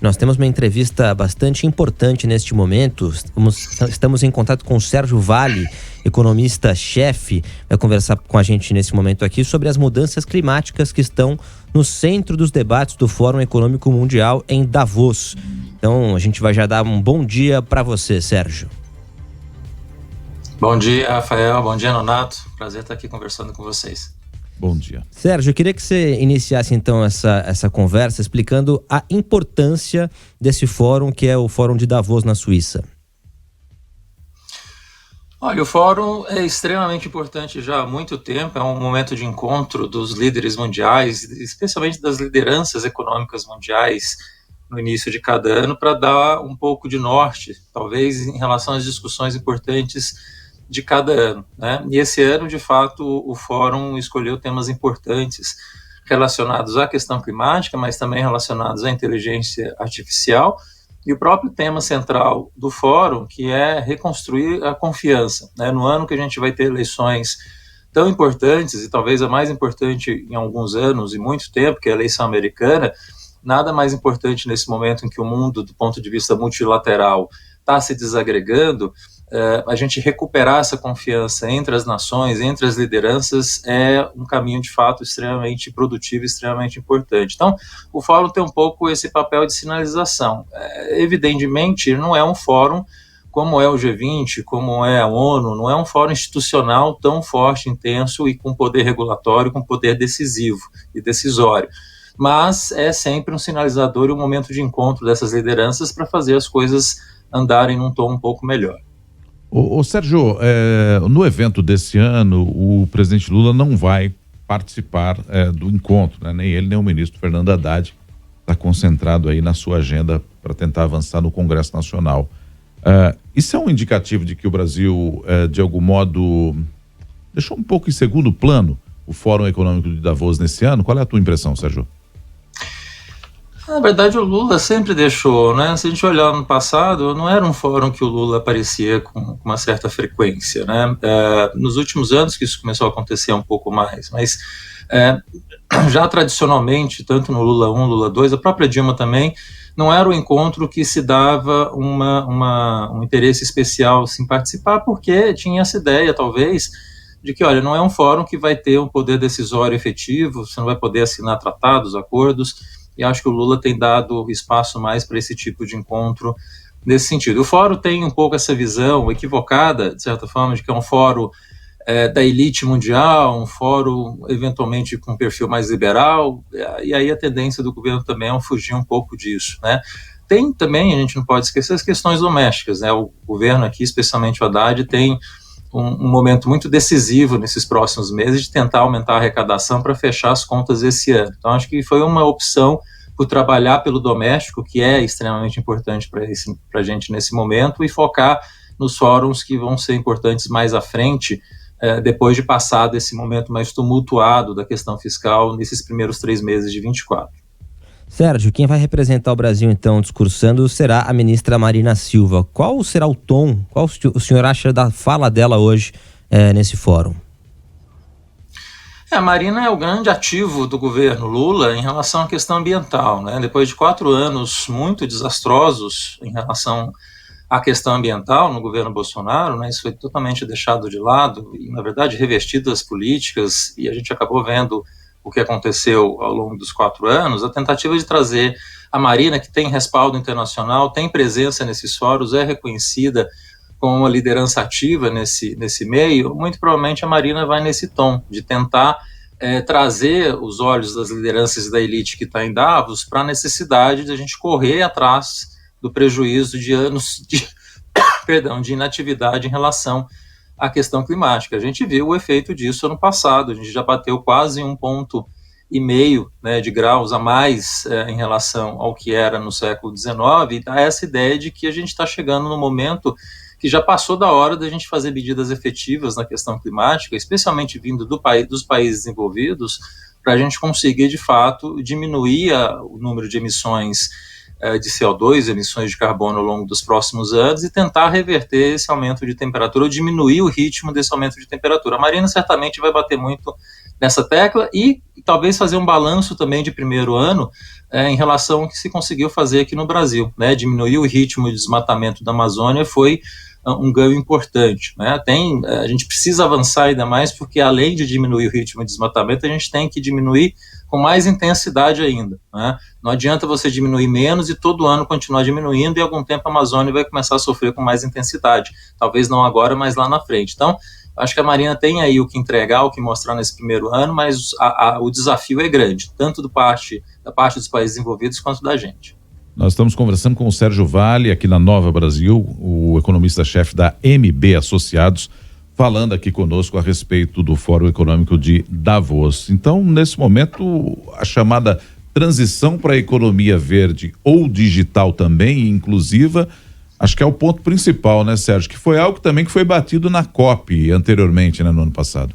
Nós temos uma entrevista bastante importante neste momento. Estamos em contato com o Sérgio Vale, economista-chefe, vai conversar com a gente nesse momento aqui sobre as mudanças climáticas que estão no centro dos debates do Fórum Econômico Mundial em Davos. Então, a gente vai já dar um bom dia para você, Sérgio. Bom dia, Rafael. Bom dia, Nonato. Prazer estar aqui conversando com vocês. Bom dia. Sérgio, eu queria que você iniciasse então essa conversa explicando a importância desse fórum, que é o Fórum de Davos na Suíça. Olha, o fórum é extremamente importante já há muito tempo, é um momento de encontro dos líderes mundiais, especialmente das lideranças econômicas mundiais no início de cada ano, para dar um pouco de norte, talvez em relação às discussões importantes de cada ano, né? E esse ano, de fato, o fórum escolheu temas importantes relacionados à questão climática, mas também relacionados à inteligência artificial, e o próprio tema central do fórum, que é reconstruir a confiança, né? No ano que a gente vai ter eleições tão importantes, e talvez a mais importante em alguns anos e muito tempo, que é a eleição americana, nada mais importante nesse momento em que o mundo, do ponto de vista multilateral, está se desagregando. A gente recuperar essa confiança entre as nações, entre as lideranças, é um caminho de fato extremamente produtivo, extremamente importante. Então, o fórum tem um pouco esse papel de sinalização. Evidentemente, não é um fórum como é o G20, como é a ONU, não é um fórum institucional tão forte, intenso e com poder regulatório, com poder decisivo e decisório. Mas é sempre um sinalizador e um momento de encontro dessas lideranças para fazer as coisas andarem num tom um pouco melhor. Ô Sérgio, no evento desse ano, o presidente Lula não vai participar do encontro, né? Nem ele, nem o ministro Fernando Haddad está concentrado aí na sua agenda para tentar avançar no Congresso Nacional. Isso é um indicativo de que o Brasil, de algum modo, deixou um pouco em segundo plano o Fórum Econômico de Davos nesse ano? Qual é a tua impressão, Sérgio? Na verdade, o Lula sempre deixou, né? Se a gente olhar no passado, não era um fórum que o Lula aparecia com uma certa frequência, né? Nos últimos anos que isso começou a acontecer um pouco mais, mas já tradicionalmente, tanto no Lula 1, Lula 2, a própria Dilma também, não era o encontro que se dava um interesse especial em participar, porque tinha essa ideia, talvez, de que, olha, não é um fórum que vai ter um poder decisório efetivo, você não vai poder assinar tratados, acordos, e acho que o Lula tem dado espaço mais para esse tipo de encontro nesse sentido. O fórum tem um pouco essa visão equivocada, de certa forma, de que é um fórum da elite mundial, um fórum eventualmente com um perfil mais liberal, e aí a tendência do governo também é fugir um pouco disso, né? Tem também, a gente não pode esquecer, as questões domésticas, né? O governo aqui, especialmente o Haddad, tem um momento muito decisivo nesses próximos meses de tentar aumentar a arrecadação para fechar as contas esse ano. Então, acho que foi uma opção por trabalhar pelo doméstico, que é extremamente importante para a gente nesse momento, e focar nos fóruns que vão ser importantes mais à frente, depois de passar esse momento mais tumultuado da questão fiscal nesses primeiros 3 meses de 24. Sérgio, quem vai representar o Brasil, então, discursando, será a ministra Marina Silva. Qual será o tom, qual o senhor acha da fala dela hoje nesse fórum? A Marina é o grande ativo do governo Lula em relação à questão ambiental, né? Depois de 4 anos muito desastrosos em relação à questão ambiental no governo Bolsonaro, né? Isso foi totalmente deixado de lado e, na verdade, revestido das políticas, e a gente acabou vendo o que aconteceu ao longo dos 4 anos. A tentativa de trazer a Marina, que tem respaldo internacional, tem presença nesses fóruns, é reconhecida como uma liderança ativa nesse meio, muito provavelmente a Marina vai nesse tom, de tentar trazer os olhos das lideranças da elite que está em Davos para a necessidade de a gente correr atrás do prejuízo de anos de inatividade em relação à questão climática. A gente viu o efeito disso ano passado, a gente já bateu quase 1,5 ponto, né, de graus a mais em relação ao que era no século XIX, e dá essa ideia de que a gente está chegando no momento que já passou da hora da gente fazer medidas efetivas na questão climática, especialmente vindo dos países desenvolvidos, para a gente conseguir, de fato, diminuir o número de emissões de CO2, emissões de carbono ao longo dos próximos anos, e tentar reverter esse aumento de temperatura, ou diminuir o ritmo desse aumento de temperatura. A Marina certamente vai bater muito nessa tecla e talvez fazer um balanço também de primeiro ano em relação ao que se conseguiu fazer aqui no Brasil, né? Diminuir o ritmo de desmatamento da Amazônia foi um ganho importante, né? A gente precisa avançar ainda mais, porque além de diminuir o ritmo de desmatamento, a gente tem que diminuir com mais intensidade ainda, né? Não adianta você diminuir menos e todo ano continuar diminuindo, e algum tempo a Amazônia vai começar a sofrer com mais intensidade, talvez não agora, mas lá na frente. Então, acho que a Marina tem aí o que entregar, o que mostrar nesse primeiro ano, mas o desafio é grande, tanto da parte dos países envolvidos quanto da gente. Nós estamos conversando com o Sérgio Vale, aqui na Nova Brasil, o economista-chefe da MB Associados, falando aqui conosco a respeito do Fórum Econômico de Davos. Então, nesse momento, a chamada transição para a economia verde ou digital também, inclusiva, acho que é o ponto principal, né, Sérgio? Que foi algo também que foi batido na COP anteriormente, né, no ano passado.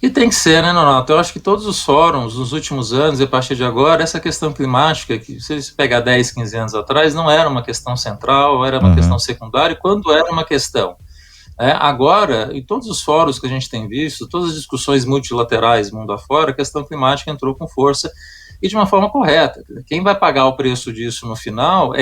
E tem que ser, né, Nonato? Eu acho que todos os fóruns nos últimos anos e a partir de agora, essa questão climática, que se você pegar 10, 15 anos atrás, não era uma questão central, era uma questão secundária, quando era uma questão. Agora, em todos os fóruns que a gente tem visto, todas as discussões multilaterais mundo afora, a questão climática entrou com força e de uma forma correta. Quem vai pagar o preço disso no final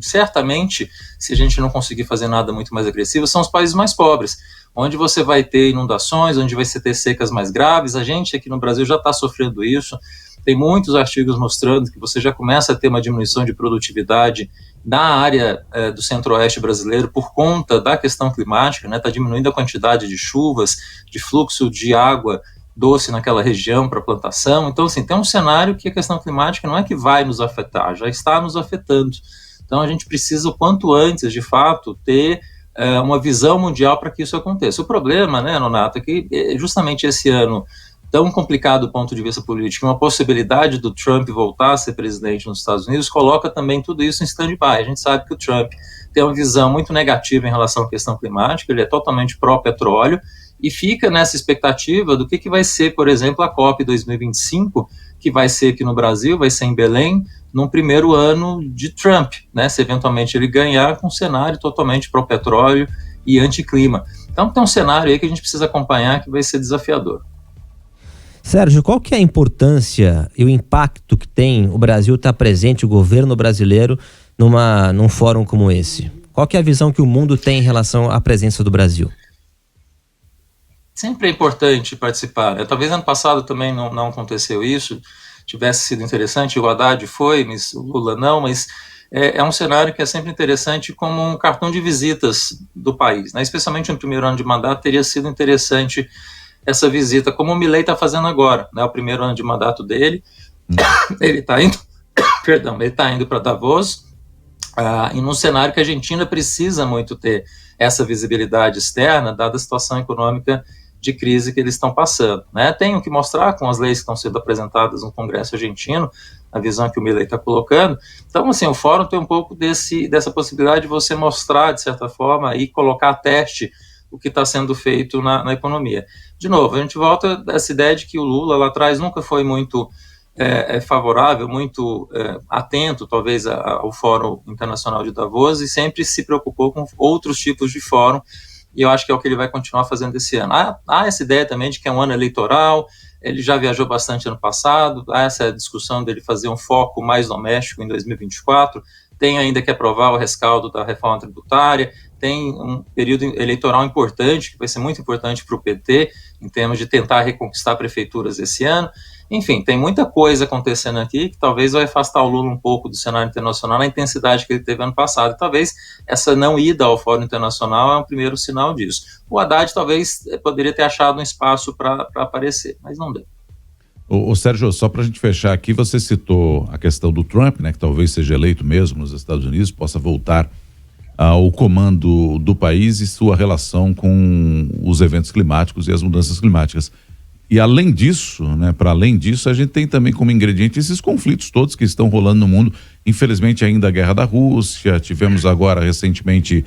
certamente, se a gente não conseguir fazer nada muito mais agressivo, são os países mais pobres, onde você vai ter inundações, onde vai ter secas mais graves. A gente aqui no Brasil já está sofrendo isso. Tem muitos artigos mostrando que você já começa a ter uma diminuição de produtividade na área do centro-oeste brasileiro por conta da questão climática, né? Está diminuindo a quantidade de chuvas, de fluxo de água doce naquela região para plantação. Então, assim, tem um cenário que a questão climática não é que vai nos afetar, já está nos afetando. Então, a gente precisa, o quanto antes, de fato, ter uma visão mundial para que isso aconteça. O problema, né, Nonato, é que justamente esse ano tão complicado do ponto de vista político, uma possibilidade do Trump voltar a ser presidente nos Estados Unidos, coloca também tudo isso em stand-by. A gente sabe que o Trump tem uma visão muito negativa em relação à questão climática, ele é totalmente pró-petróleo, e fica nessa expectativa do que vai ser, por exemplo, a COP 2025, que vai ser aqui no Brasil, vai ser em Belém, num primeiro ano de Trump, né? Se eventualmente ele ganhar com um cenário totalmente pró-petróleo e anticlima. Então tem um cenário aí que a gente precisa acompanhar que vai ser desafiador. Sérgio, qual que é a importância e o impacto que tem o Brasil estar presente, o governo brasileiro, num fórum como esse? Qual que é a visão que o mundo tem em relação à presença do Brasil? Sempre é importante participar, né? Talvez ano passado também não aconteceu isso, tivesse sido interessante, o Haddad foi, mas o Lula não, mas é um cenário que é sempre interessante como um cartão de visitas do país, né? Especialmente no primeiro ano de mandato teria sido interessante essa visita, como o Milei está fazendo agora, né? O primeiro ano de mandato dele, ele está indo para Davos, e num cenário que a Argentina precisa muito ter essa visibilidade externa, dada a situação econômica de crise que eles estão passando, né? Tenho que mostrar com as leis que estão sendo apresentadas no Congresso argentino, a visão que o Milei está colocando. Então, assim, o fórum tem um pouco dessa possibilidade de você mostrar, de certa forma, e colocar a teste o que está sendo feito na economia. De novo, a gente volta a essa ideia de que o Lula lá atrás nunca foi muito favorável, muito atento, talvez, ao Fórum Internacional de Davos, e sempre se preocupou com outros tipos de fórum, e eu acho que é o que ele vai continuar fazendo esse ano. Há essa ideia também de que é um ano eleitoral, ele já viajou bastante ano passado, há essa discussão dele fazer um foco mais doméstico em 2024, tem ainda que aprovar o rescaldo da reforma tributária, tem um período eleitoral importante, que vai ser muito importante para o PT, em termos de tentar reconquistar prefeituras esse ano. Enfim, tem muita coisa acontecendo aqui que talvez vai afastar o Lula um pouco do cenário internacional na intensidade que ele teve ano passado. E talvez essa não ida ao Fórum Internacional é um primeiro sinal disso. O Haddad talvez poderia ter achado um espaço para aparecer, mas não deu. Ô Sérgio, só para a gente fechar aqui, você citou a questão do Trump, né, que talvez seja eleito mesmo nos Estados Unidos, possa voltar ao comando do país e sua relação com os eventos climáticos e as mudanças climáticas. E além disso, né, para além disso, a gente tem também como ingrediente esses conflitos todos que estão rolando no mundo. Infelizmente ainda a guerra da Rússia, tivemos agora recentemente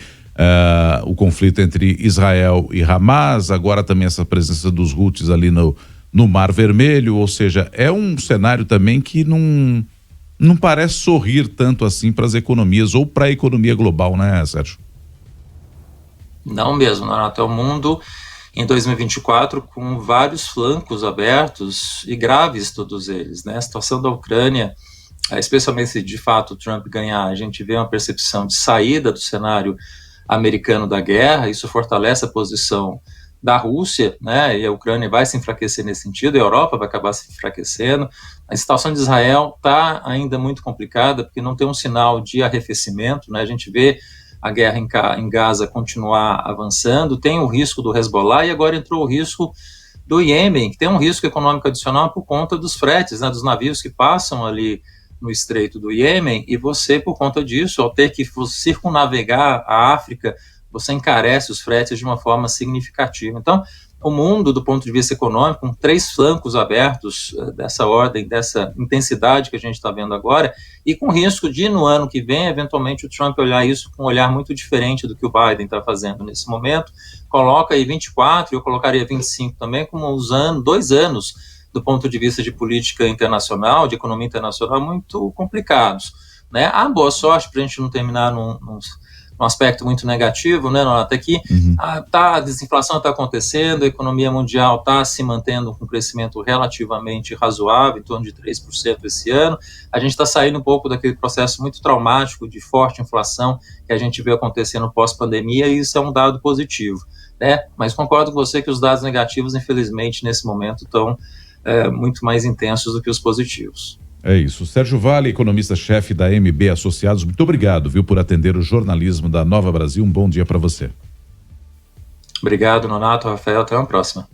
o conflito entre Israel e Hamas, agora também essa presença dos Houthis ali no Mar Vermelho, ou seja, é um cenário também que não parece sorrir tanto assim para as economias ou para a economia global, né, Sérgio? Não mesmo, Renato, é um mundo em 2024 com vários flancos abertos e graves todos eles, né? A situação da Ucrânia, especialmente se de fato o Trump ganhar, a gente vê uma percepção de saída do cenário americano da guerra, isso fortalece a posição da Rússia, né, e a Ucrânia vai se enfraquecer nesse sentido, a Europa vai acabar se enfraquecendo. A situação de Israel está ainda muito complicada, porque não tem um sinal de arrefecimento, né, a gente vê a guerra em Gaza continuar avançando, tem o risco do Hezbollah, e agora entrou o risco do Iêmen, que tem um risco econômico adicional por conta dos fretes, né, dos navios que passam ali no Estreito do Iêmen, e você, por conta disso, ao ter que circunnavegar a África, você encarece os fretes de uma forma significativa. Então, o mundo, do ponto de vista econômico, com 3 flancos abertos dessa ordem, dessa intensidade que a gente está vendo agora, e com risco de, no ano que vem, eventualmente o Trump olhar isso com um olhar muito diferente do que o Biden está fazendo nesse momento, coloca aí 24, e eu colocaria 25 também, como 2 anos, do ponto de vista de política internacional, de economia internacional, muito complicados, né? Boa sorte para a gente não terminar num aspecto muito negativo, né, até que a desinflação está acontecendo, a economia mundial está se mantendo com um crescimento relativamente razoável, em torno de 3% esse ano. A gente está saindo um pouco daquele processo muito traumático de forte inflação que a gente vê acontecendo pós-pandemia, e isso é um dado positivo, né? Mas concordo com você que os dados negativos, infelizmente, nesse momento estão muito mais intensos do que os positivos. É isso. Sérgio Vale, economista-chefe da MB Associados, muito obrigado, viu, por atender o jornalismo da Nova Brasil. Um bom dia para você. Obrigado, Nonato, Rafael, até uma próxima.